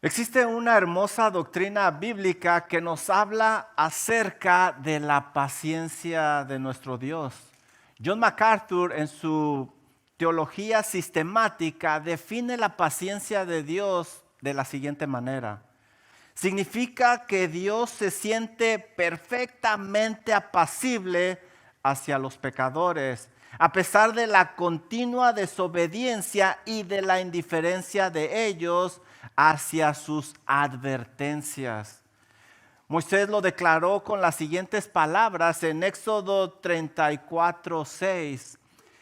Existe una hermosa doctrina bíblica que nos habla acerca de la paciencia de nuestro Dios. John MacArthur, en su teología sistemática, define la paciencia de Dios de la siguiente manera. Significa que Dios se siente perfectamente apacible hacia los pecadores, a pesar de la continua desobediencia y de la indiferencia de ellos hacia sus advertencias. Moisés lo declaró con las siguientes palabras en Éxodo 34:6.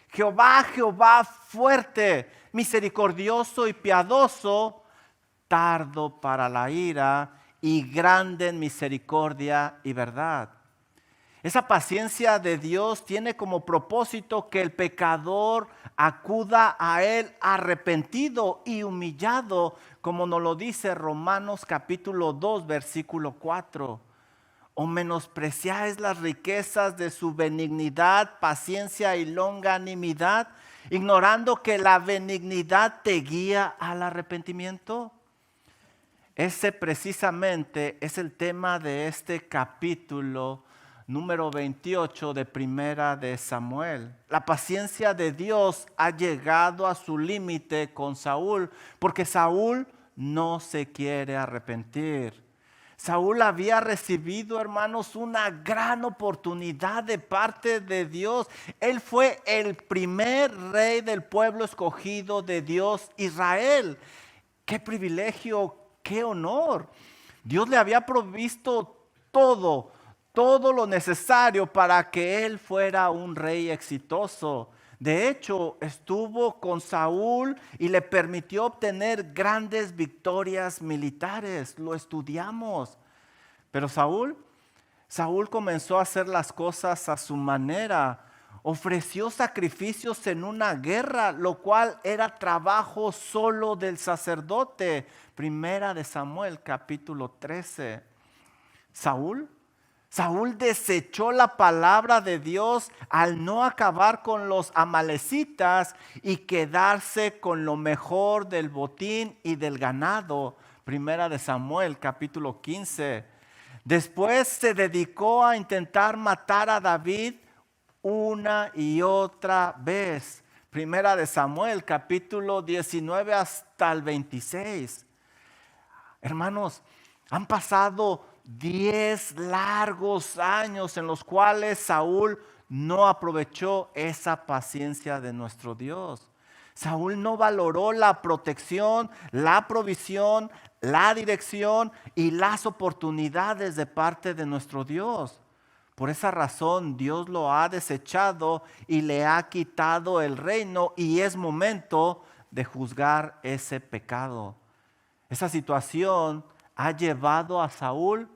Jehová, Jehová fuerte, misericordioso y piadoso, tardo para la ira y grande en misericordia y verdad. Esa paciencia de Dios tiene como propósito que el pecador acuda a Él arrepentido y humillado, como nos lo dice Romanos capítulo 2, versículo 4. ¿O menospreciáis las riquezas de su benignidad, paciencia y longanimidad, ignorando que la benignidad te guía al arrepentimiento? Ese precisamente es el tema de este capítulo número 28 de Primera de Samuel. La paciencia de Dios ha llegado a su límite con Saúl, porque Saúl no se quiere arrepentir. Saúl había recibido, hermanos, una gran oportunidad de parte de Dios. Él fue el primer rey del pueblo escogido de Dios, Israel. ¡Qué privilegio! ¡Qué honor! Dios le había provisto todo lo necesario para que él fuera un rey exitoso. De hecho, estuvo con Saúl y le permitió obtener grandes victorias militares. Lo estudiamos. Pero Saúl comenzó a hacer las cosas a su manera. Ofreció sacrificios en una guerra, lo cual era trabajo solo del sacerdote. Primera de Samuel, capítulo 13. Saúl desechó la palabra de Dios al no acabar con los amalecitas y quedarse con lo mejor del botín y del ganado. Primera de Samuel, capítulo 15. Después se dedicó a intentar matar a David una y otra vez. Primera de Samuel, capítulo 19 hasta el 26. Hermanos, han pasado 10 largos años en los cuales Saúl no aprovechó esa paciencia de nuestro Dios. Saúl no valoró la protección, la provisión, la dirección y las oportunidades de parte de nuestro Dios. Por esa razón Dios lo ha desechado y le ha quitado el reino, y es momento de juzgar ese pecado. Esa situación ha llevado a Saúl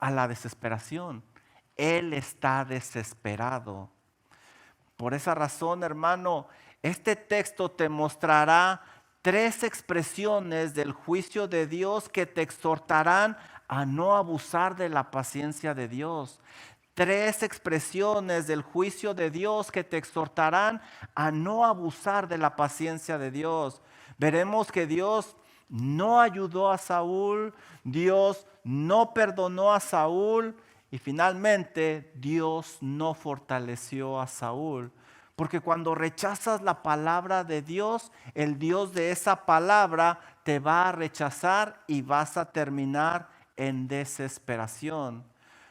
a la desesperación. Él está desesperado. Por esa razón, hermano, este texto te mostrará 3 expresiones del juicio de Dios que te exhortarán a no abusar de la paciencia de Dios. 3 expresiones del juicio de Dios que te exhortarán a no abusar de la paciencia de Dios. Veremos que Dios no ayudó a Saúl, Dios no perdonó a Saúl y finalmente Dios no fortaleció a Saúl. Porque cuando rechazas la palabra de Dios, el Dios de esa palabra te va a rechazar y vas a terminar en desesperación.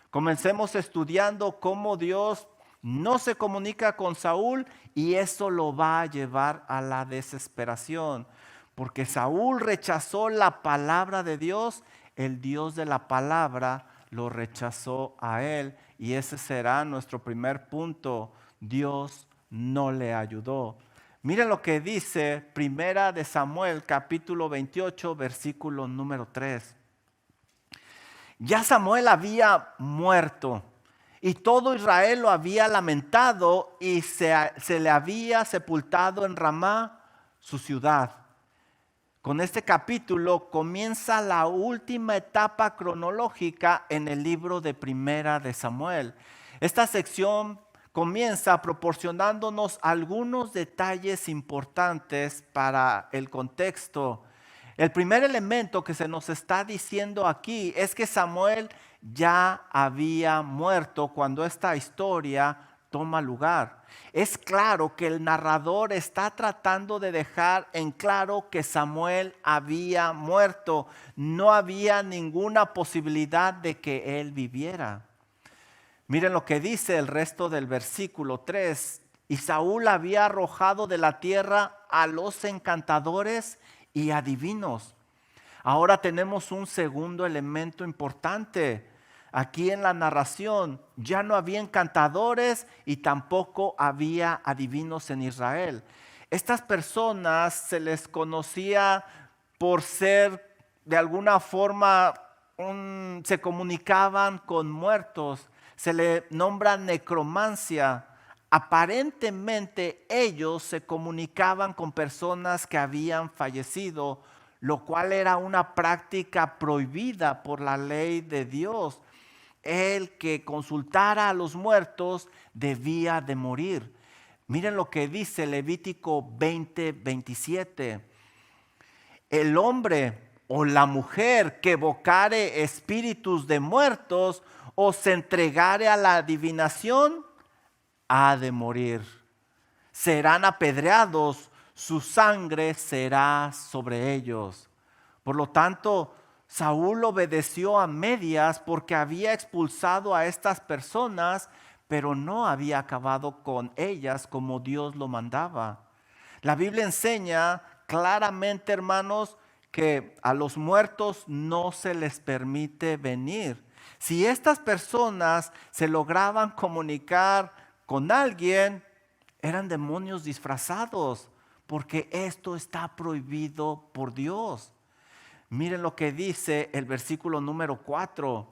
Comencemos estudiando cómo Dios no se comunica con Saúl y eso lo va a llevar a la desesperación. Porque Saúl rechazó la palabra de Dios, el Dios de la palabra lo rechazó a él. Y ese será nuestro primer punto. Dios no le ayudó. Miren lo que dice Primera de Samuel, capítulo 28, versículo número 3. Ya Samuel había muerto y todo Israel lo había lamentado y se le había sepultado en Ramá, su ciudad. Con este capítulo comienza la última etapa cronológica en el libro de Primera de Samuel. Esta sección comienza proporcionándonos algunos detalles importantes para el contexto. El primer elemento que se nos está diciendo aquí es que Samuel ya había muerto cuando esta historia toma lugar. Es claro que el narrador está tratando de dejar en claro que Samuel había muerto. No había ninguna posibilidad de que él viviera. Miren lo que dice el resto del versículo 3. Y Saúl había arrojado de la tierra a los encantadores y adivinos. Ahora tenemos un segundo elemento importante. Aquí en la narración ya no había encantadores y tampoco había adivinos en Israel. Estas personas se les conocía por ser de alguna forma, se comunicaban con muertos. Se le nombra necromancia. Aparentemente ellos se comunicaban con personas que habían fallecido, lo cual era una práctica prohibida por la ley de Dios. El que consultara a los muertos debía de morir. Miren lo que dice Levítico 20:27. El hombre o la mujer que evocare espíritus de muertos o se entregare a la adivinación, ha de morir. Serán apedreados, su sangre será sobre ellos. Por lo tanto, Saúl obedeció a medias porque había expulsado a estas personas, pero no había acabado con ellas como Dios lo mandaba. La Biblia enseña claramente, hermanos, que a los muertos no se les permite venir. Si estas personas se lograban comunicar con alguien, eran demonios disfrazados, porque esto está prohibido por Dios. Miren lo que dice el versículo número 4.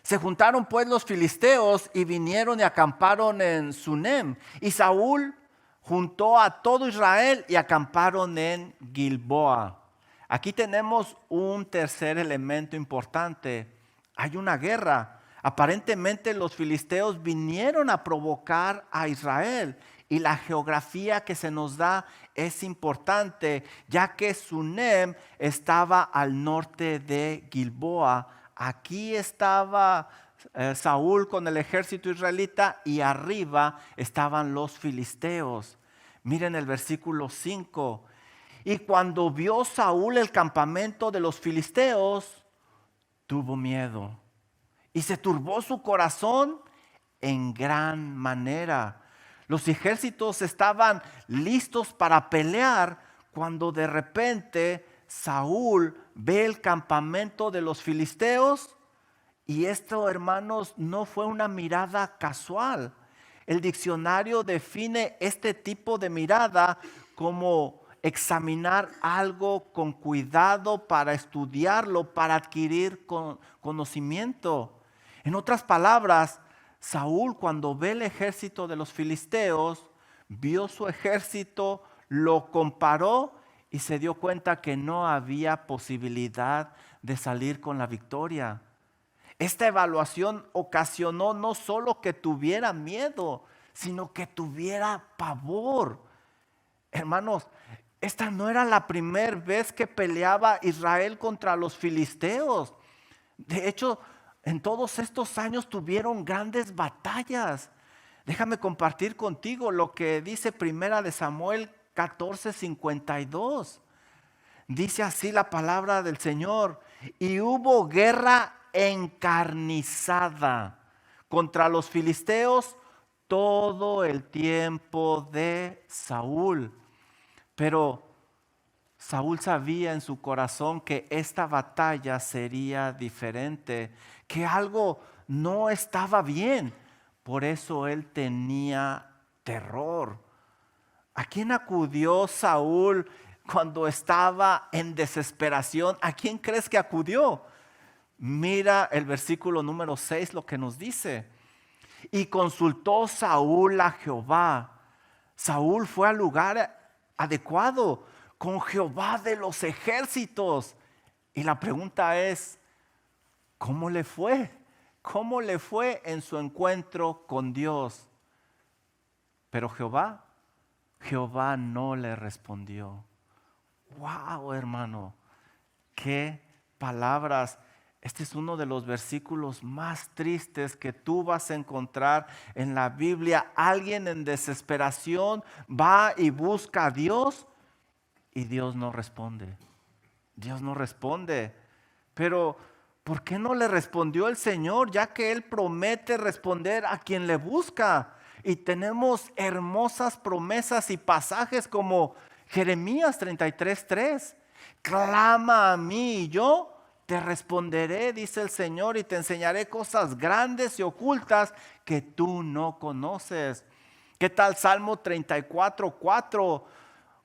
Se juntaron pues los filisteos y vinieron y acamparon en Sunem. Y Saúl juntó a todo Israel y acamparon en Gilboa. Aquí tenemos un tercer elemento importante. Hay una guerra. Aparentemente los filisteos vinieron a provocar a Israel. Y la geografía que se nos da es importante, ya que Sunem estaba al norte de Gilboa. Aquí estaba Saúl con el ejército israelita y arriba estaban los filisteos. Miren el versículo 5. Y cuando vio Saúl el campamento de los filisteos, tuvo miedo y se turbó su corazón en gran manera. Los ejércitos estaban listos para pelear cuando de repente Saúl ve el campamento de los filisteos. Y esto, hermanos, no fue una mirada casual. El diccionario define este tipo de mirada como examinar algo con cuidado para estudiarlo, para adquirir conocimiento. En otras palabras, Saúl, cuando ve el ejército de los filisteos, vio su ejército, lo comparó y se dio cuenta que no había posibilidad de salir con la victoria. Esta evaluación ocasionó no solo que tuviera miedo, sino que tuviera pavor. Hermanos, esta no era la primera vez que peleaba Israel contra los filisteos. De hecho, en todos estos años tuvieron grandes batallas. Déjame compartir contigo lo que dice Primera de Samuel 14:52. Dice así la palabra del Señor: y hubo guerra encarnizada contra los filisteos todo el tiempo de Saúl. Pero Saúl sabía en su corazón que esta batalla sería diferente, que algo no estaba bien. Por eso él tenía terror. ¿A quién acudió Saúl cuando estaba en desesperación? ¿A quién crees que acudió? Mira el versículo número 6 lo que nos dice. Y consultó Saúl a Jehová. Saúl fue al lugar adecuado con Jehová de los ejércitos. Y la pregunta es, ¿cómo le fue? ¿Cómo le fue en su encuentro con Dios? Pero Jehová no le respondió. Wow, hermano, qué palabras. Este es uno de los versículos más tristes que tú vas a encontrar en la Biblia. Alguien en desesperación va y busca a Dios y Dios no responde. Dios no responde. Pero, ¿por qué no le respondió el Señor? Ya que Él promete responder a quien le busca. Y tenemos hermosas promesas y pasajes como Jeremías 33:3. Clama a mí y yo te responderé, dice el Señor, y te enseñaré cosas grandes y ocultas que tú no conoces. ¿Qué tal Salmo 34:4?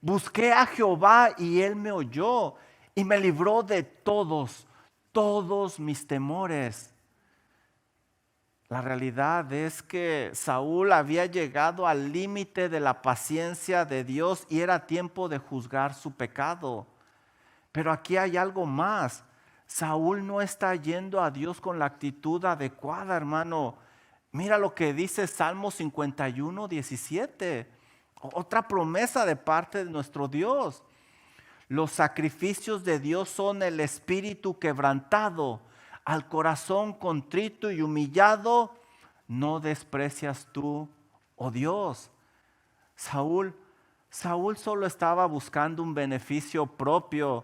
Busqué a Jehová y Él me oyó y me libró de todos mis temores. La realidad es que Saúl había llegado al límite de la paciencia de Dios y era tiempo de juzgar su pecado. Pero aquí hay algo más. Saúl no está yendo a Dios con la actitud adecuada, hermano. Mira lo que dice Salmo 51:17. Otra promesa de parte de nuestro Dios. Los sacrificios de Dios son el espíritu quebrantado, al corazón contrito y humillado, no desprecias tú, oh Dios. Saúl, Saúl solo estaba buscando un beneficio propio.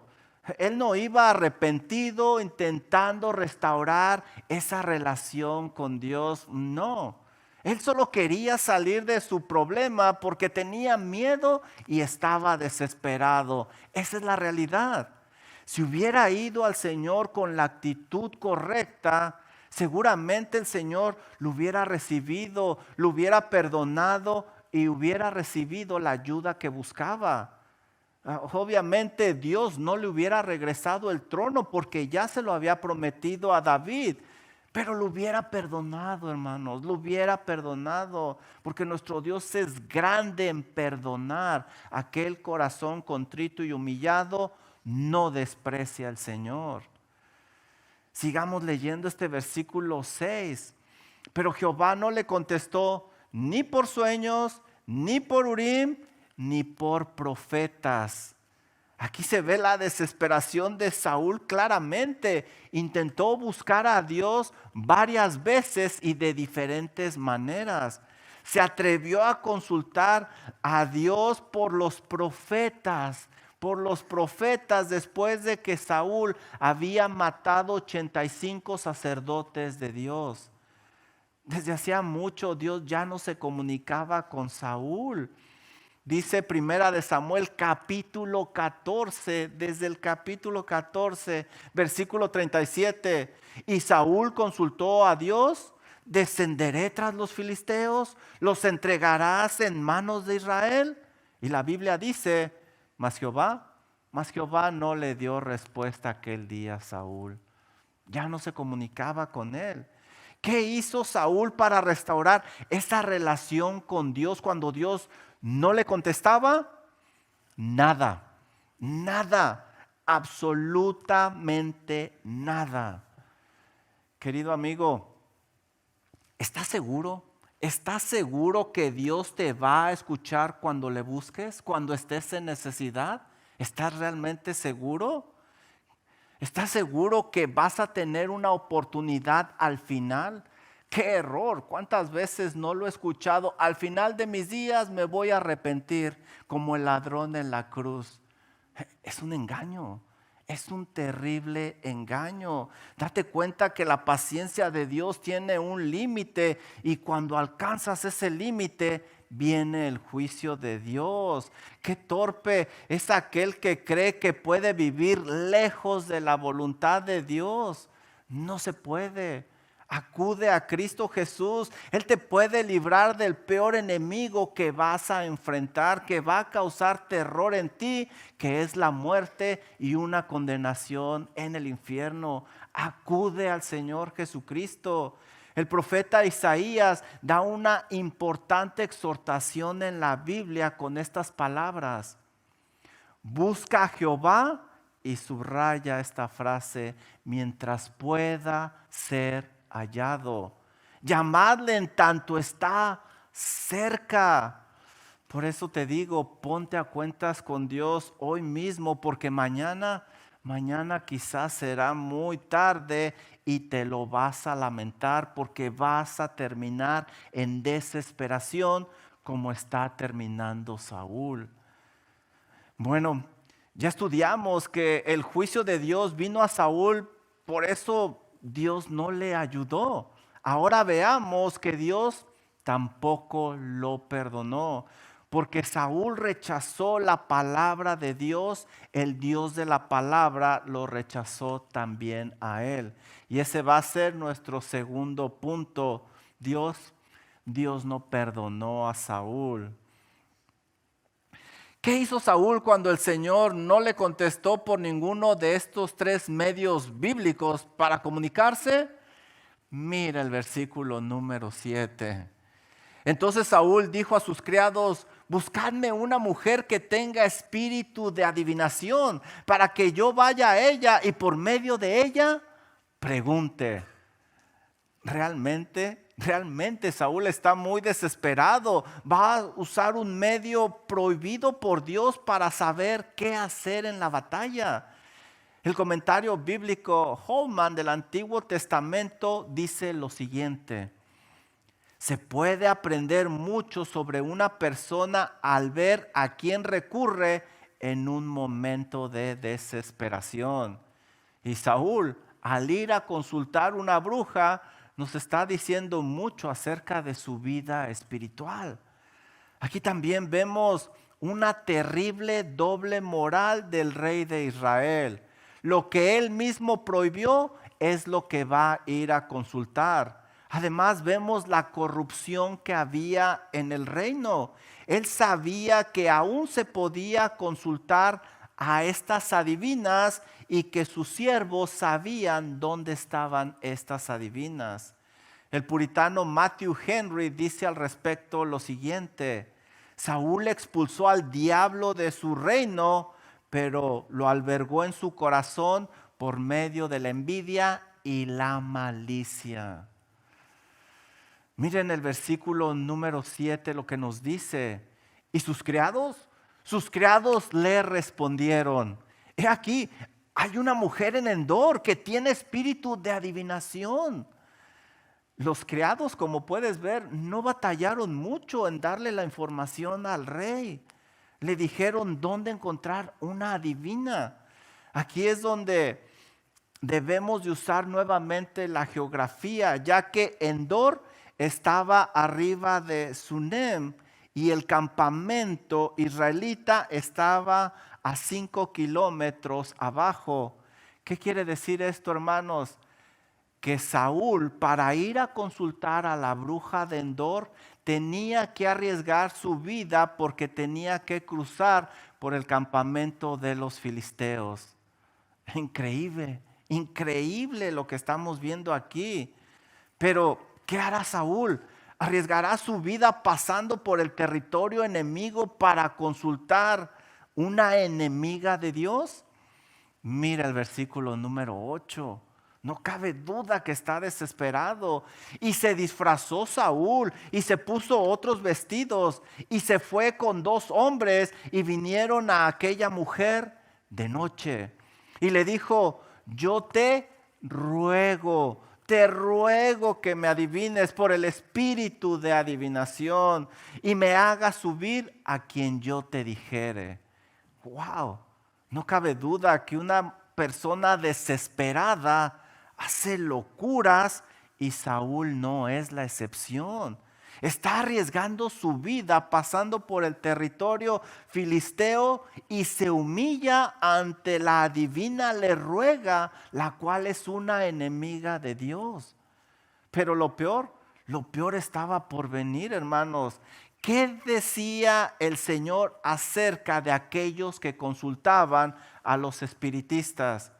Él no iba arrepentido intentando restaurar esa relación con Dios, no. Él solo quería salir de su problema porque tenía miedo y estaba desesperado. Esa es la realidad. Si hubiera ido al Señor con la actitud correcta, seguramente el Señor lo hubiera recibido, lo hubiera perdonado y hubiera recibido la ayuda que buscaba. Obviamente Dios no le hubiera regresado el trono porque ya se lo había prometido a David. Pero lo hubiera perdonado, hermanos, lo hubiera perdonado, porque nuestro Dios es grande en perdonar. Aquel corazón contrito y humillado no desprecia al Señor. Sigamos leyendo este versículo 6. Pero Jehová no le contestó ni por sueños, ni por Urim, ni por profetas. Aquí se ve la desesperación de Saúl claramente. Intentó buscar a Dios varias veces y de diferentes maneras. Se atrevió a consultar a Dios por los profetas. Por los profetas después de que Saúl había matado 85 sacerdotes de Dios. Desde hacía mucho Dios ya no se comunicaba con Saúl. Dice Primera de Samuel capítulo 14, desde el capítulo 14, versículo 37. Y Saúl consultó a Dios, ¿descenderé tras los filisteos? ¿Los entregarás en manos de Israel? Y la Biblia dice, mas Jehová no le dio respuesta aquel día a Saúl. Ya no se comunicaba con él. ¿Qué hizo Saúl para restaurar esa relación con Dios cuando Dios no le contestaba? Nada, nada, absolutamente nada. Querido amigo, ¿estás seguro? ¿Estás seguro que Dios te va a escuchar cuando le busques, cuando estés en necesidad? ¿Estás realmente seguro? ¿Estás seguro que vas a tener una oportunidad al final? ¡Qué error! ¿Cuántas veces no lo he escuchado? Al final de mis días me voy a arrepentir como el ladrón en la cruz. Es un engaño. Es un terrible engaño. Date cuenta que la paciencia de Dios tiene un límite y cuando alcanzas ese límite viene el juicio de Dios. Qué torpe es aquel que cree que puede vivir lejos de la voluntad de Dios. No se puede. Acude a Cristo Jesús. Él te puede librar del peor enemigo que vas a enfrentar, que va a causar terror en ti, que es la muerte y una condenación en el infierno. Acude al Señor Jesucristo. El profeta Isaías da una importante exhortación en la Biblia con estas palabras. Busca a Jehová y subraya esta frase, mientras pueda ser hallado. Llamadle en tanto está cerca. Por eso te digo, ponte a cuentas con Dios hoy mismo, porque mañana quizás será muy tarde y te lo vas a lamentar porque vas a terminar en desesperación como está terminando Saúl. Bueno, ya estudiamos que el juicio de Dios vino a Saúl, por eso Dios no le ayudó. Ahora veamos que Dios tampoco lo perdonó, porque Saúl rechazó la palabra de Dios, el Dios de la palabra lo rechazó también a él. Y ese va a ser nuestro segundo punto. Dios no perdonó a Saúl. ¿Qué hizo Saúl cuando el Señor no le contestó por ninguno de estos tres medios bíblicos para comunicarse? Mira el versículo número 7. Entonces Saúl dijo a sus criados: buscadme una mujer que tenga espíritu de adivinación, para que yo vaya a ella y por medio de ella pregunte. Realmente Saúl está muy desesperado. Va a usar un medio prohibido por Dios para saber qué hacer en la batalla. El comentario bíblico Holman del Antiguo Testamento dice lo siguiente: se puede aprender mucho sobre una persona al ver a quién recurre en un momento de desesperación. Y Saúl, al ir a consultar una bruja, nos está diciendo mucho acerca de su vida espiritual. Aquí también vemos una terrible doble moral del rey de Israel. Lo que él mismo prohibió es lo que va a ir a consultar. Además vemos la corrupción que había en el reino. Él sabía que aún se podía consultar a estas adivinas y que sus siervos sabían dónde estaban estas adivinas. El puritano Matthew Henry dice al respecto lo siguiente: Saúl expulsó al diablo de su reino, pero lo albergó en su corazón por medio de la envidia y la malicia. Miren el versículo número 7 lo que nos dice. ¿Y sus criados? Sus criados le respondieron: he aquí, hay una mujer en Endor que tiene espíritu de adivinación. Los criados, como puedes ver, no batallaron mucho en darle la información al rey. Le dijeron dónde encontrar una adivina. Aquí es donde debemos de usar nuevamente la geografía, ya que Endor estaba arriba de Sunem y el campamento israelita estaba a 5 kilómetros abajo. ¿Qué quiere decir esto, hermanos? Que Saúl, para ir a consultar a la bruja de Endor, tenía que arriesgar su vida porque tenía que cruzar por el campamento de los filisteos. Increíble, increíble lo que estamos viendo aquí. Pero, ¿qué hará Saúl? ¿Arriesgará su vida pasando por el territorio enemigo para consultar una enemiga de Dios? Mira el versículo número 8. No cabe duda que está desesperado. Y se disfrazó Saúl y se puso otros vestidos y se fue con 2 hombres y vinieron a aquella mujer de noche. Y le dijo: yo te ruego que me adivines por el espíritu de adivinación y me hagas subir a quien yo te dijere. Wow, no cabe duda que una persona desesperada hace locuras y Saúl no es la excepción. Está arriesgando su vida pasando por el territorio filisteo y se humilla ante la adivina, le ruega, la cual es una enemiga de Dios. Pero lo peor estaba por venir, hermanos. ¿Qué decía el Señor acerca de aquellos que consultaban a los espiritistas?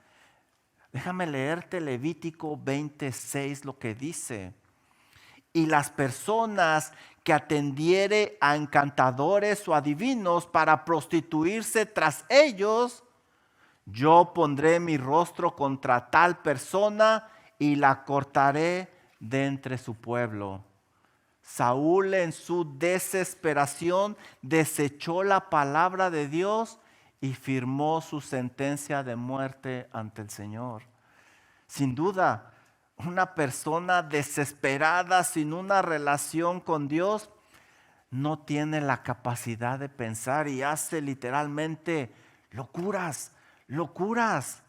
Déjame leerte Levítico 26 lo que dice. Y las personas que atendiere a encantadores o adivinos para prostituirse tras ellos, yo pondré mi rostro contra tal persona y la cortaré de entre su pueblo. Saúl en su desesperación desechó la palabra de Dios y firmó su sentencia de muerte ante el Señor. Sin duda, una persona desesperada sin una relación con Dios no tiene la capacidad de pensar y hace literalmente locuras, locuras.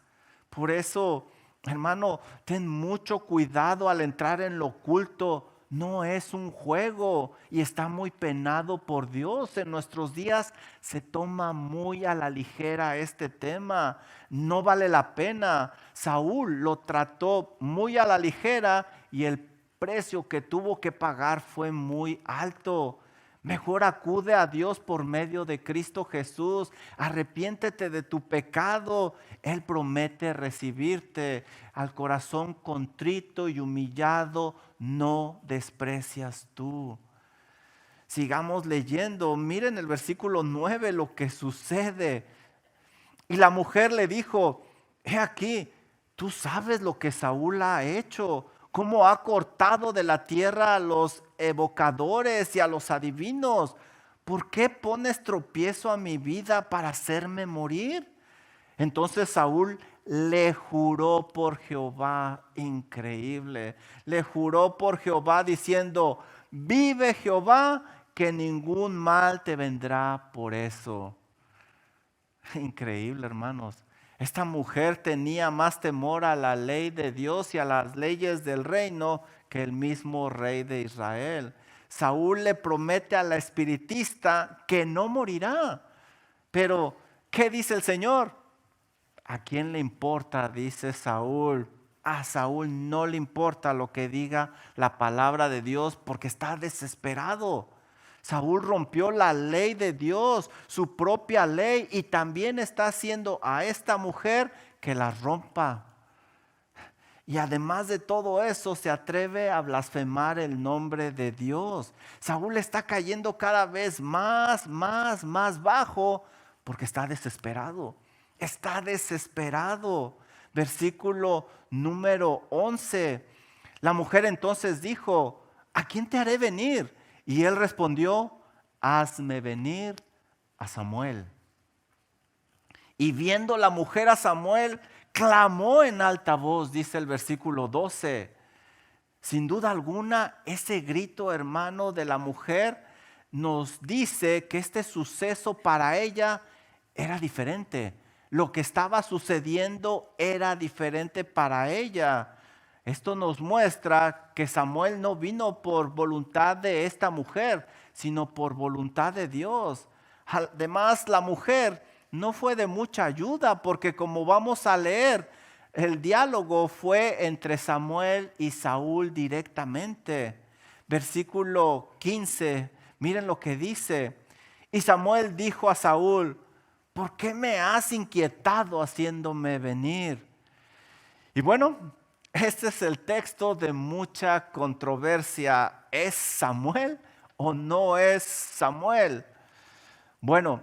Por eso, hermano, ten mucho cuidado al entrar en lo oculto. No es un juego y está muy penado por Dios. En nuestros días se toma muy a la ligera este tema. No vale la pena. Saúl lo trató muy a la ligera y el precio que tuvo que pagar fue muy alto. Mejor acude a Dios por medio de Cristo Jesús. Arrepiéntete de tu pecado. Él promete recibirte. Al corazón contrito y humillado no desprecias tú. Sigamos leyendo. Miren el versículo 9 lo que sucede. Y la mujer le dijo: he aquí, tú sabes lo que Saúl ha hecho, cómo ha cortado de la tierra a los evocadores y a los adivinos. ¿Por qué pones tropiezo a mi vida para hacerme morir? Entonces Saúl le juró por Jehová, increíble, le juró por Jehová diciendo: vive Jehová, que ningún mal te vendrá por eso. Increíble, hermanos. Esta mujer tenía más temor a la ley de Dios y a las leyes del reino que el mismo rey de Israel. Saúl le promete a la espiritista que no morirá. Pero, ¿qué dice el Señor? ¿A quién le importa? Dice Saúl. A Saúl no le importa lo que diga la palabra de Dios porque está desesperado. Saúl rompió la ley de Dios, su propia ley, y también está haciendo a esta mujer que la rompa. Y además de todo eso, se atreve a blasfemar el nombre de Dios. Saúl está cayendo cada vez más bajo porque está desesperado. Está desesperado. Versículo número 11. La mujer entonces dijo: ¿a quién te haré venir? Y él respondió: hazme venir a Samuel. Y viendo la mujer a Samuel, clamó en alta voz, dice el versículo 12. Sin duda alguna, ese grito, hermano, de la mujer nos dice que este suceso para ella era diferente. Lo que estaba sucediendo era diferente para ella. Esto nos muestra que Samuel no vino por voluntad de esta mujer, sino por voluntad de Dios. Además, la mujer no fue de mucha ayuda porque, como vamos a leer, el diálogo fue entre Samuel y Saúl directamente. Versículo 15, miren lo que dice. Y Samuel dijo a Saúl: ¿por qué me has inquietado haciéndome venir? Y bueno, este es el texto de mucha controversia. ¿Es Samuel o no es Samuel? Bueno,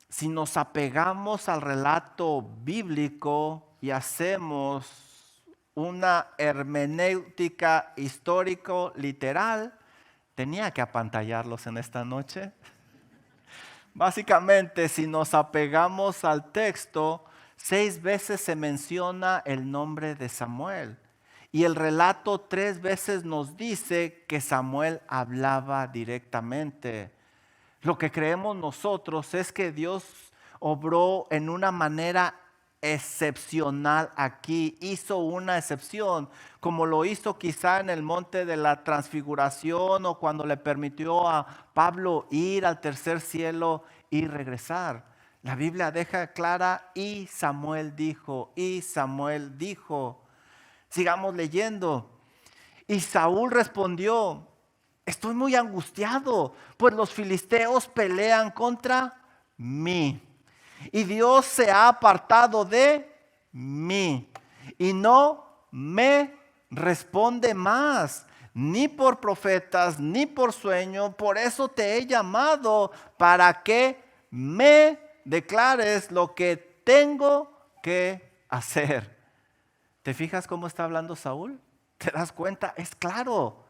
si nos apegamos al relato bíblico y hacemos una hermenéutica histórico literal, tenía que apantallarlos en esta noche. Básicamente, si nos apegamos al texto, 6 veces se menciona el nombre de Samuel. Y el relato 3 veces nos dice que Samuel hablaba directamente. Lo que creemos nosotros es que Dios obró en una manera excepcional aquí. Hizo una excepción, como lo hizo quizá en el monte de la transfiguración o cuando le permitió a Pablo ir al tercer cielo y regresar. La Biblia deja clara: y Samuel dijo, y Samuel dijo. Sigamos leyendo. Y Saúl respondió: estoy muy angustiado, pues los filisteos pelean contra mí. Y Dios se ha apartado de mí y no me responde más, ni por profetas, ni por sueño. Por eso te he llamado, para que me declares lo que tengo que hacer. ¿Te fijas cómo está hablando Saúl? ¿Te das cuenta? Es claro.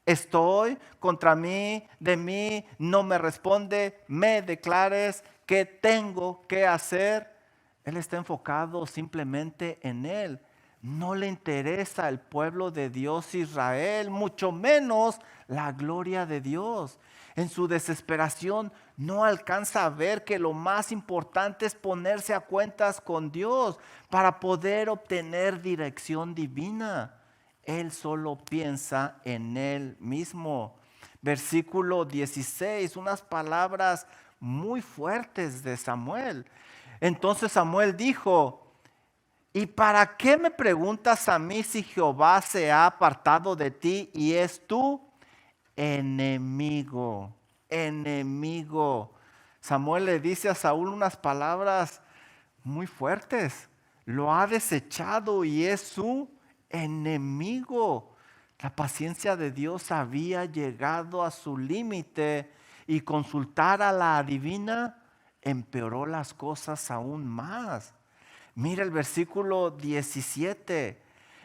Estoy contra mí, de mí no me responde, me declares qué tengo que hacer. Él está enfocado simplemente en Él. No le interesa el pueblo de Dios Israel, mucho menos la gloria de Dios. En su desesperación no alcanza a ver que lo más importante es ponerse a cuentas con Dios para poder obtener dirección divina. Él solo piensa en él mismo. Versículo 16, unas palabras muy fuertes de Samuel. Entonces Samuel dijo: ¿y para qué me preguntas a mí si Jehová se ha apartado de ti y es tu enemigo? Enemigo. Samuel le dice a Saúl unas palabras muy fuertes. Lo ha desechado y es su enemigo. La paciencia de Dios había llegado a su límite y consultar a la adivina empeoró las cosas aún más. Mira el versículo 17.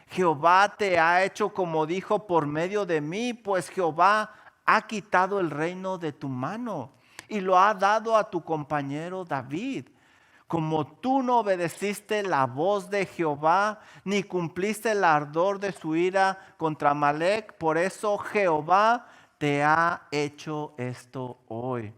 Jehová te ha hecho como dijo por medio de mí, pues Jehová ha quitado el reino de tu mano y lo ha dado a tu compañero David. Como tú no obedeciste la voz de Jehová, ni cumpliste el ardor de su ira contra Amalec, por eso Jehová te ha hecho esto hoy.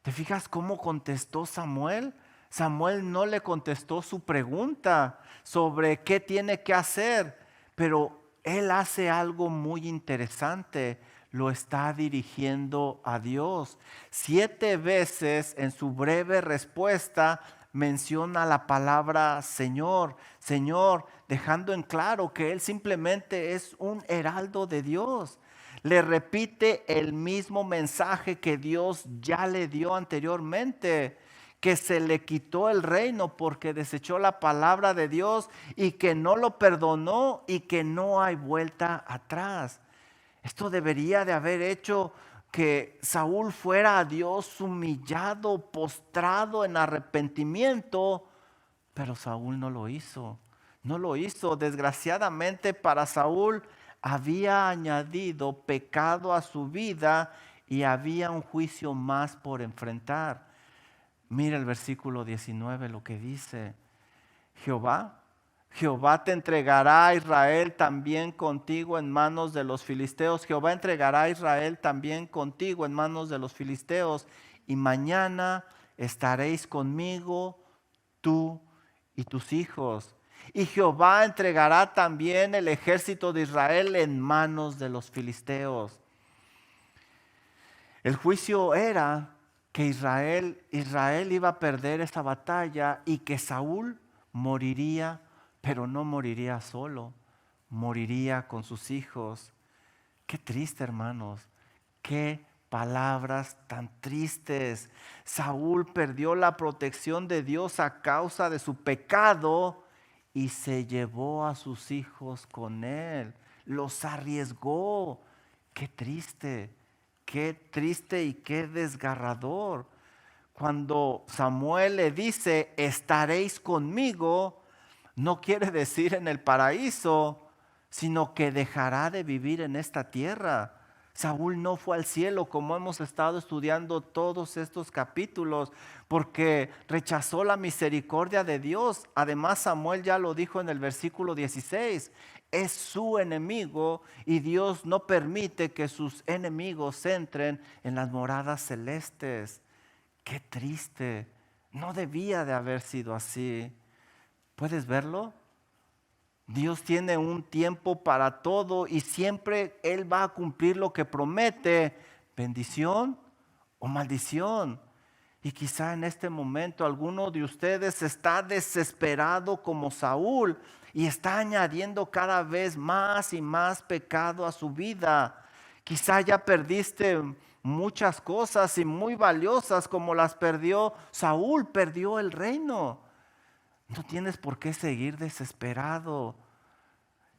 ¿Te fijas cómo contestó Samuel? Samuel no le contestó su pregunta sobre qué tiene que hacer, pero él hace algo muy interesante. Lo está dirigiendo a Dios. 7 veces en su breve respuesta menciona la palabra Señor, Señor, dejando en claro que él simplemente es un heraldo de Dios. Le repite el mismo mensaje que Dios ya le dio anteriormente, que se le quitó el reino porque desechó la palabra de Dios y que no lo perdonó y que no hay vuelta atrás. Esto debería de haber hecho que Saúl fuera a Dios humillado, postrado en arrepentimiento, pero Saúl no lo hizo. No lo hizo. Desgraciadamente para Saúl había añadido pecado a su vida y había un juicio más por enfrentar. Mira el versículo 19 lo que dice. Jehová te entregará a Israel también contigo en manos de los filisteos. Jehová entregará a Israel también contigo en manos de los filisteos. Y mañana estaréis conmigo, tú y tus hijos. Y Jehová entregará también el ejército de Israel en manos de los filisteos. El juicio era que Israel iba a perder esta batalla y que Saúl moriría, pero no moriría solo, moriría con sus hijos. Qué triste, hermanos, qué palabras tan tristes. Saúl perdió la protección de Dios a causa de su pecado y se llevó a sus hijos con él. Los arriesgó. Qué triste y qué desgarrador. Cuando Samuel le dice, estaréis conmigo, no quiere decir en el paraíso, sino que dejará de vivir en esta tierra. Saúl no fue al cielo como hemos estado estudiando todos estos capítulos, porque rechazó la misericordia de Dios. Además, Samuel ya lo dijo en el versículo 16, es su enemigo y Dios no permite que sus enemigos entren en las moradas celestes. Qué triste, no debía de haber sido así. ¿Puedes verlo? Dios tiene un tiempo para todo y siempre Él va a cumplir lo que promete, bendición o maldición. Y quizá en este momento alguno de ustedes está desesperado como Saúl y está añadiendo cada vez más y más pecado a su vida. Quizá ya perdiste muchas cosas y muy valiosas como las perdió Saúl, perdió el reino. No tienes por qué seguir desesperado.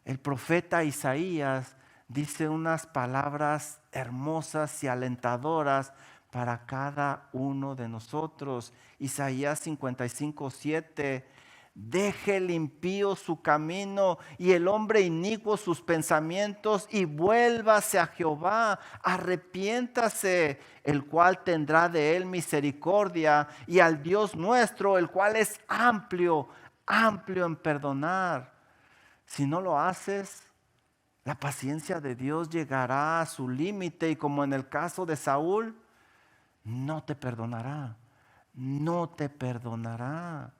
El profeta Isaías dice unas palabras hermosas y alentadoras para cada uno de nosotros. Isaías 55:7 Deje el impío su camino y el hombre inicuo sus pensamientos y vuélvase a Jehová. Arrepiéntase, el cual tendrá de él misericordia, y al Dios nuestro, el cual es amplio, amplio en perdonar. Si no lo haces, la paciencia de Dios llegará a su límite y, como en el caso de Saúl, no te perdonará, no te perdonará.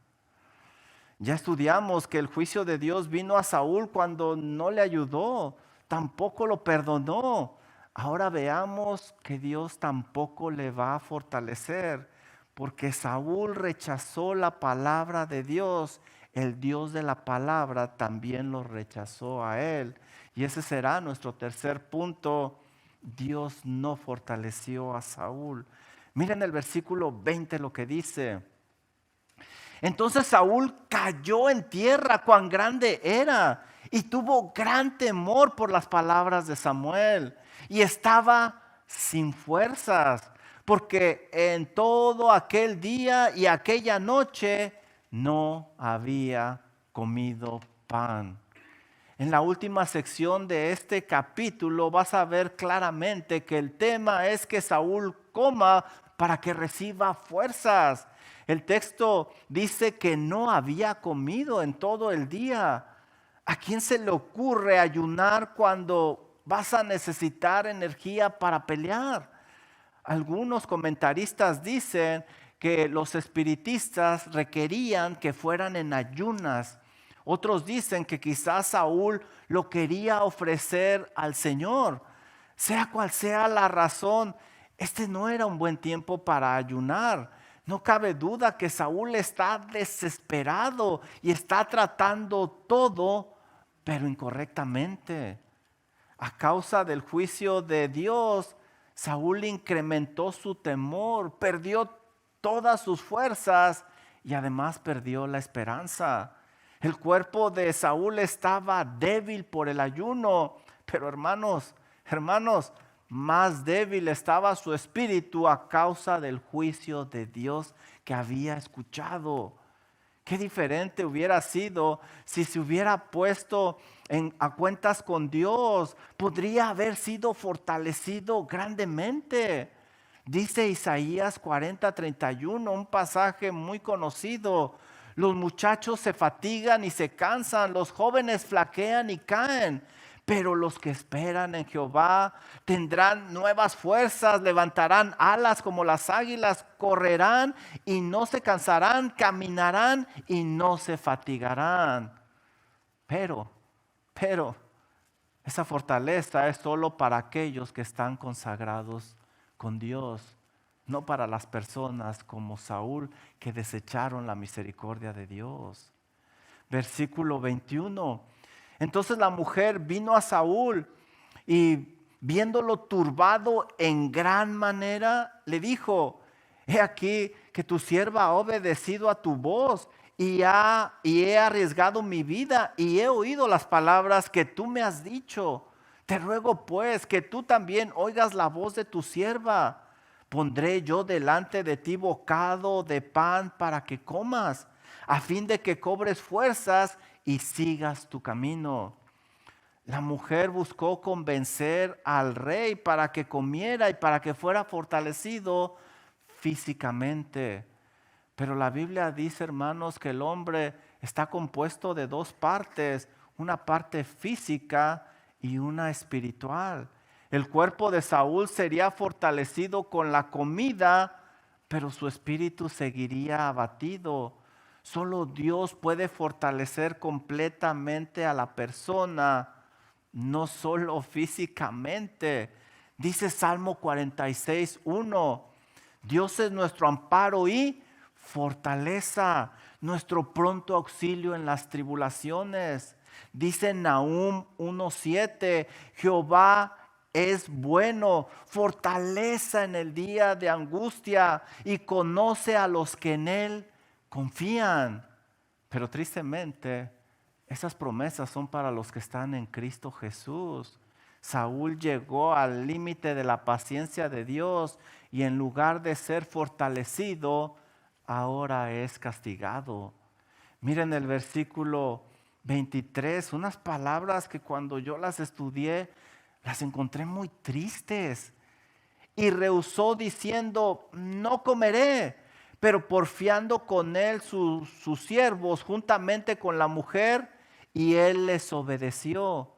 Ya estudiamos que el juicio de Dios vino a Saúl cuando no le ayudó, tampoco lo perdonó. Ahora veamos que Dios tampoco le va a fortalecer, porque Saúl rechazó la palabra de Dios. El Dios de la palabra también lo rechazó a él. Y ese será nuestro tercer punto. Dios no fortaleció a Saúl. Miren el versículo 20 lo que dice. Entonces Saúl cayó en tierra, cuán grande era, y tuvo gran temor por las palabras de Samuel, y estaba sin fuerzas, porque en todo aquel día y aquella noche no había comido pan. En la última sección de este capítulo vas a ver claramente que el tema es que Saúl coma para que reciba fuerzas. El texto dice que no había comido en todo el día. ¿A quién se le ocurre ayunar cuando vas a necesitar energía para pelear? Algunos comentaristas dicen que los espiritistas requerían que fueran en ayunas. Otros dicen que quizás Saúl lo quería ofrecer al Señor. Sea cual sea la razón, este no era un buen tiempo para ayunar. No cabe duda que Saúl está desesperado y está tratando todo, pero incorrectamente. A causa del juicio de Dios, Saúl incrementó su temor, perdió todas sus fuerzas y además perdió la esperanza. El cuerpo de Saúl estaba débil por el ayuno, pero hermanos, más débil estaba su espíritu a causa del juicio de Dios que había escuchado. Qué diferente hubiera sido si se hubiera puesto a cuentas con Dios. Podría haber sido fortalecido grandemente. Dice Isaías 40:31, un pasaje muy conocido. Los muchachos se fatigan y se cansan, los jóvenes flaquean y caen. Pero los que esperan en Jehová tendrán nuevas fuerzas, levantarán alas como las águilas, correrán y no se cansarán, caminarán y no se fatigarán. Pero, esa fortaleza es solo para aquellos que están consagrados con Dios, no para las personas como Saúl que desecharon la misericordia de Dios. Versículo 21. Entonces la mujer vino a Saúl y viéndolo turbado en gran manera, le dijo: he aquí que tu sierva ha obedecido a tu voz y he arriesgado mi vida y he oído las palabras que tú me has dicho. Te ruego pues que tú también oigas la voz de tu sierva. Pondré yo delante de ti bocado de pan para que comas, a fin de que cobres fuerzas y sigas tu camino. La mujer buscó convencer al rey para que comiera y para que fuera fortalecido físicamente. Pero la Biblia dice, hermanos, que el hombre está compuesto de dos partes, una parte física y una espiritual. El cuerpo de Saúl sería fortalecido con la comida, pero su espíritu seguiría abatido. Solo Dios puede fortalecer completamente a la persona, no solo físicamente. Dice Salmo 46:1, Dios es nuestro amparo y fortaleza, nuestro pronto auxilio en las tribulaciones. Dice Nahum 1:7, Jehová es bueno, fortaleza en el día de angustia y conoce a los que en él confían. Pero tristemente, esas promesas son para los que están en Cristo Jesús. Saúl llegó al límite de la paciencia de Dios y en lugar de ser fortalecido, ahora es castigado. Miren el versículo 23, unas palabras que cuando yo las estudié, las encontré muy tristes. Y rehusó diciendo, no comeré. Pero porfiando con él sus siervos juntamente con la mujer, y él les obedeció.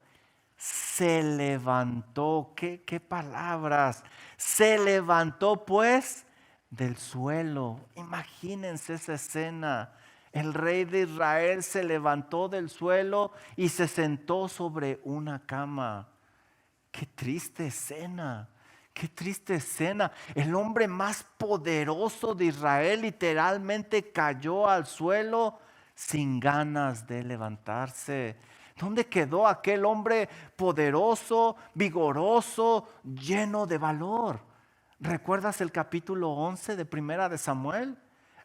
Se levantó, qué palabras, se levantó pues del suelo. Imagínense esa escena. El rey de Israel se levantó del suelo y se sentó sobre una cama. Qué triste escena. Qué triste escena. El hombre más poderoso de Israel literalmente cayó al suelo sin ganas de levantarse. ¿Dónde quedó aquel hombre poderoso, vigoroso, lleno de valor? ¿Recuerdas el capítulo 11 de Primera de Samuel?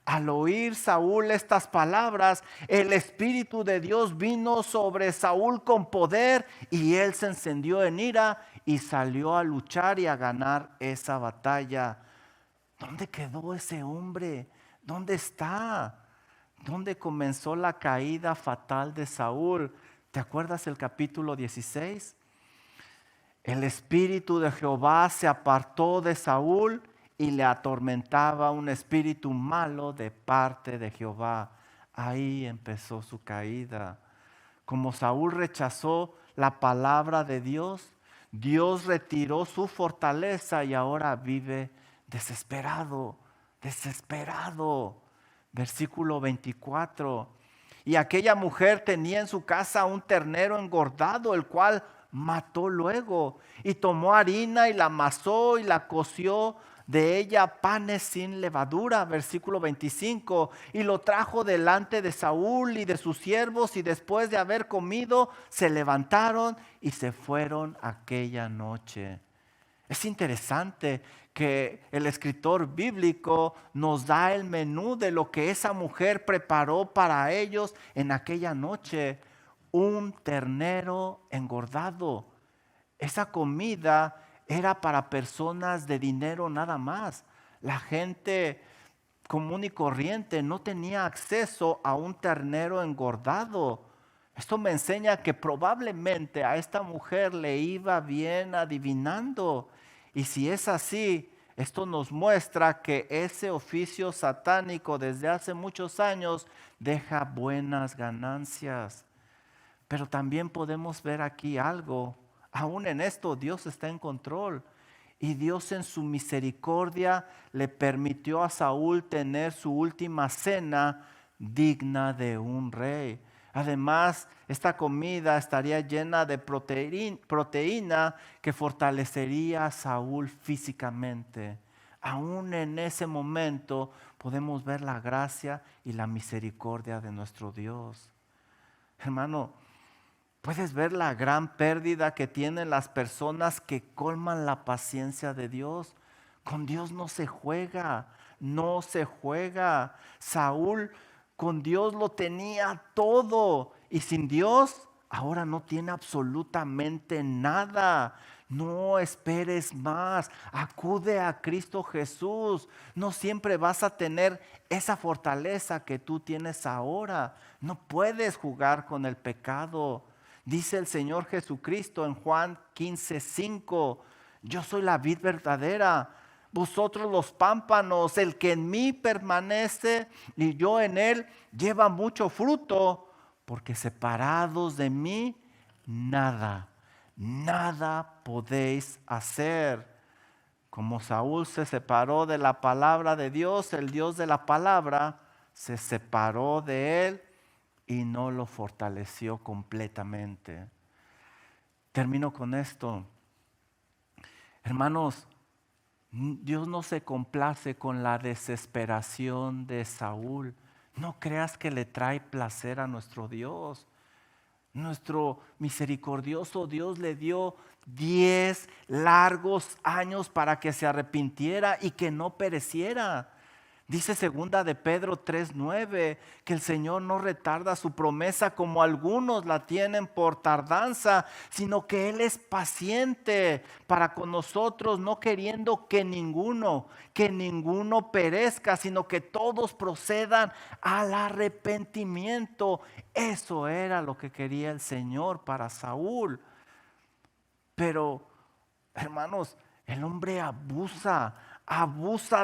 Al oír Saúl estas palabras, el Espíritu de Dios vino sobre Saúl con poder y él se encendió en ira y salió a luchar y a ganar esa batalla. ¿Dónde quedó ese hombre? ¿Dónde está? ¿Dónde comenzó la caída fatal de Saúl? ¿Te acuerdas el capítulo 16? El espíritu de Jehová se apartó de Saúl y le atormentaba un espíritu malo de parte de Jehová. Ahí empezó su caída. Como Saúl rechazó la palabra de Dios, Dios retiró su fortaleza y ahora vive desesperado, desesperado. Versículo 24. Y aquella mujer tenía en su casa un ternero engordado, el cual mató luego, y tomó harina y la amasó y la coció de ella panes sin levadura. Versículo 25. Y lo trajo delante de Saúl y de sus siervos, y después de haber comido se levantaron y se fueron aquella noche. Es interesante que el escritor bíblico nos da el menú de lo que esa mujer preparó para ellos en aquella noche. Un ternero engordado. Esa comida era para personas de dinero nada más. La gente común y corriente no tenía acceso a un ternero engordado. Esto me enseña que probablemente a esta mujer le iba bien adivinando. Y si es así, esto nos muestra que ese oficio satánico desde hace muchos años deja buenas ganancias. Pero también podemos ver aquí algo. Aún en esto Dios está en control. Y Dios en su misericordia le permitió a Saúl tener su última cena digna de un rey. Además, esta comida estaría llena de proteína que fortalecería a Saúl físicamente. Aún en ese momento podemos ver la gracia y la misericordia de nuestro Dios. Hermano, puedes ver la gran pérdida que tienen las personas que colman la paciencia de Dios. Con Dios no se juega, no se juega. Saúl con Dios lo tenía todo y sin Dios ahora no tiene absolutamente nada. No esperes más, acude a Cristo Jesús. No siempre vas a tener esa fortaleza que tú tienes ahora. No puedes jugar con el pecado. Dice el Señor Jesucristo en Juan 15:5, yo soy la vid verdadera, vosotros los pámpanos. El que en mí permanece y yo en él lleva mucho fruto, porque separados de mí nada podéis hacer. Como Saúl se separó de la palabra de Dios, el Dios de la palabra se separó de él y no lo fortaleció completamente. Termino con esto. Hermanos, Dios no se complace con la desesperación de Saúl. No creas que le trae placer a nuestro Dios. Nuestro misericordioso Dios le dio 10 largos años para que se arrepintiera y que no pereciera. Dice segunda de Pedro 3:9 que el Señor no retarda su promesa como algunos la tienen por tardanza, sino que Él es paciente para con nosotros, no queriendo que ninguno perezca, sino que todos procedan al arrepentimiento. Eso era lo que quería el Señor para Saúl. Pero, hermanos, el hombre abusa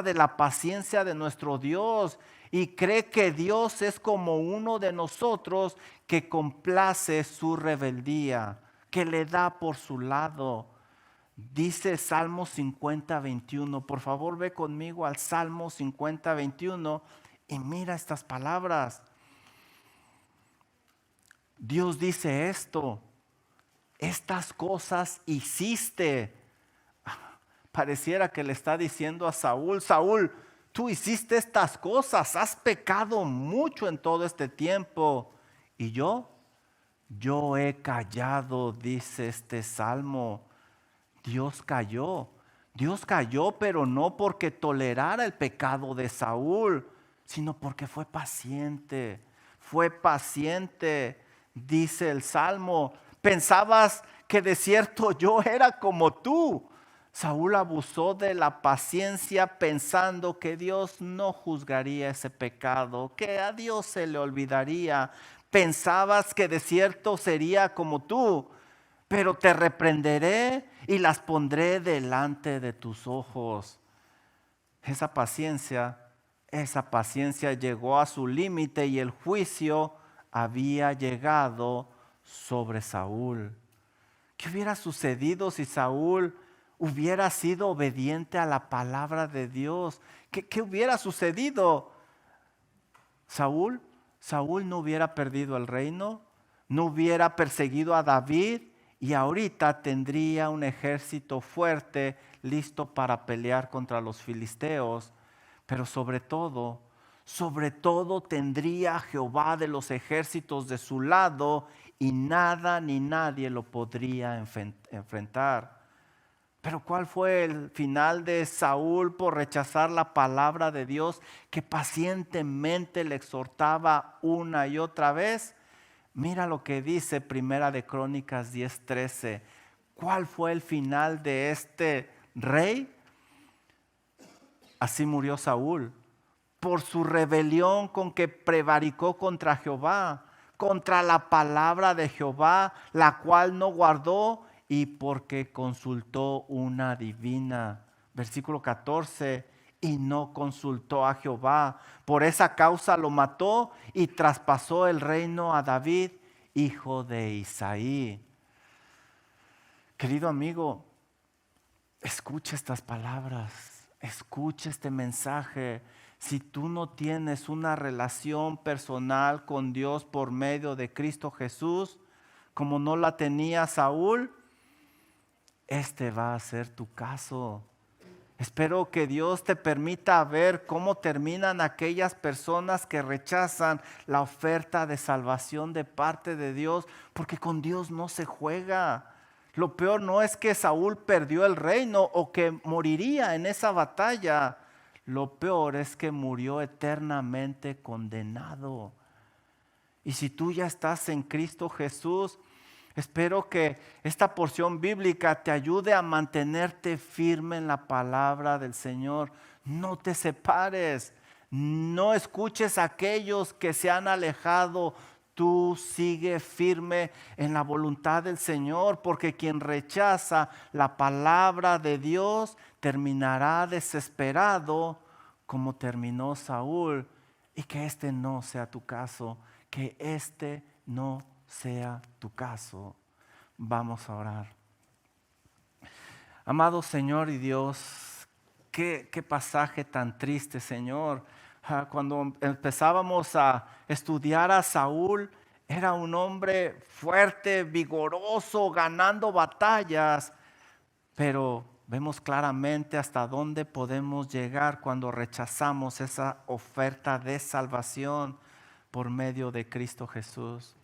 de la paciencia de nuestro Dios y cree que Dios es como uno de nosotros que complace su rebeldía, que le da por su lado. Dice Salmo 50:21. Por favor, ve conmigo al Salmo 50:21 y mira estas palabras. Dios dice esto: estas cosas hiciste. Pareciera que le está diciendo a Saúl: Saúl, tú hiciste estas cosas, has pecado mucho en todo este tiempo. Y yo he callado, dice este salmo. Dios cayó, pero no porque tolerara el pecado de Saúl, sino porque fue paciente, dice el salmo. Pensabas que de cierto yo era como tú. Saúl abusó de la paciencia pensando que Dios no juzgaría ese pecado, que a Dios se le olvidaría. Pensabas que de cierto sería como tú, pero te reprenderé y las pondré delante de tus ojos. Esa paciencia llegó a su límite y el juicio había llegado sobre Saúl. ¿Qué hubiera sucedido si Saúl hubiera sido obediente a la palabra de Dios? ¿Qué hubiera sucedido? Saúl no hubiera perdido el reino, no hubiera perseguido a David y ahorita tendría un ejército fuerte listo para pelear contra los filisteos. Pero sobre todo tendría a Jehová de los ejércitos de su lado y nada ni nadie lo podría enfrentar. Pero ¿cuál fue el final de Saúl por rechazar la palabra de Dios que pacientemente le exhortaba una y otra vez? Mira lo que dice Primera de Crónicas 10:13. ¿Cuál fue el final de este rey? Así murió Saúl por su rebelión con que prevaricó contra Jehová, contra la palabra de Jehová, la cual no guardó, y porque consultó una adivina. Versículo 14. Y no consultó a Jehová. Por esa causa lo mató y traspasó el reino a David, hijo de Isaí. Querido amigo, escucha estas palabras, escucha este mensaje. Si tú no tienes una relación personal con Dios por medio de Cristo Jesús, como no la tenía Saúl, este va a ser tu caso. Espero que Dios te permita ver cómo terminan aquellas personas que rechazan la oferta de salvación de parte de Dios, porque con Dios no se juega. Lo peor no es que Saúl perdió el reino o que moriría en esa batalla. Lo peor es que murió eternamente condenado. Y si tú ya estás en Cristo Jesús, espero que esta porción bíblica te ayude a mantenerte firme en la palabra del Señor. No te separes, no escuches a aquellos que se han alejado. Tú sigue firme en la voluntad del Señor, porque quien rechaza la palabra de Dios terminará desesperado como terminó Saúl. Y que este no sea tu caso, que este no sea tu caso. Vamos a orar. Amado Señor y Dios, qué pasaje tan triste, Señor. Cuando empezábamos a estudiar a Saúl, era un hombre fuerte, vigoroso, ganando batallas, pero vemos claramente hasta dónde podemos llegar cuando rechazamos esa oferta de salvación por medio de Cristo Jesús.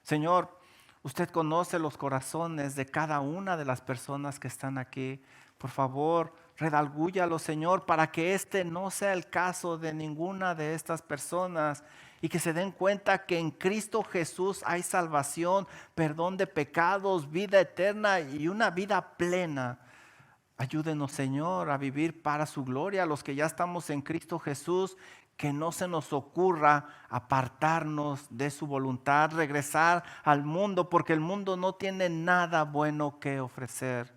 Señor, usted conoce los corazones de cada una de las personas que están aquí. Por favor, Redalgúyalo, Señor, para que este no sea el caso de ninguna de estas personas y que se den cuenta que en Cristo Jesús hay salvación, perdón de pecados, vida eterna y una vida plena. Ayúdenos, Señor, a vivir para su gloria. Los que ya estamos en Cristo Jesús, que no se nos ocurra apartarnos de su voluntad, regresar al mundo, porque el mundo no tiene nada bueno que ofrecer.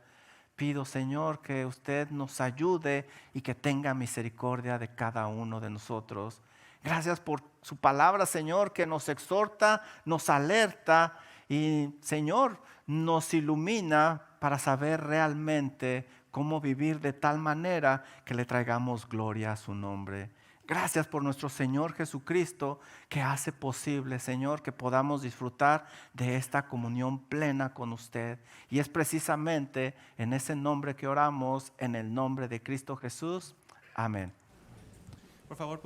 Pido, Señor, que usted nos ayude y que tenga misericordia de cada uno de nosotros. Gracias por su palabra, Señor, que nos exhorta, nos alerta y, Señor, nos ilumina para saber realmente cómo vivir de tal manera que le traigamos gloria a su nombre. Gracias por nuestro Señor Jesucristo, que hace posible, Señor, que podamos disfrutar de esta comunión plena con usted. Y es precisamente en ese nombre que oramos, en el nombre de Cristo Jesús. Amén. Por favor,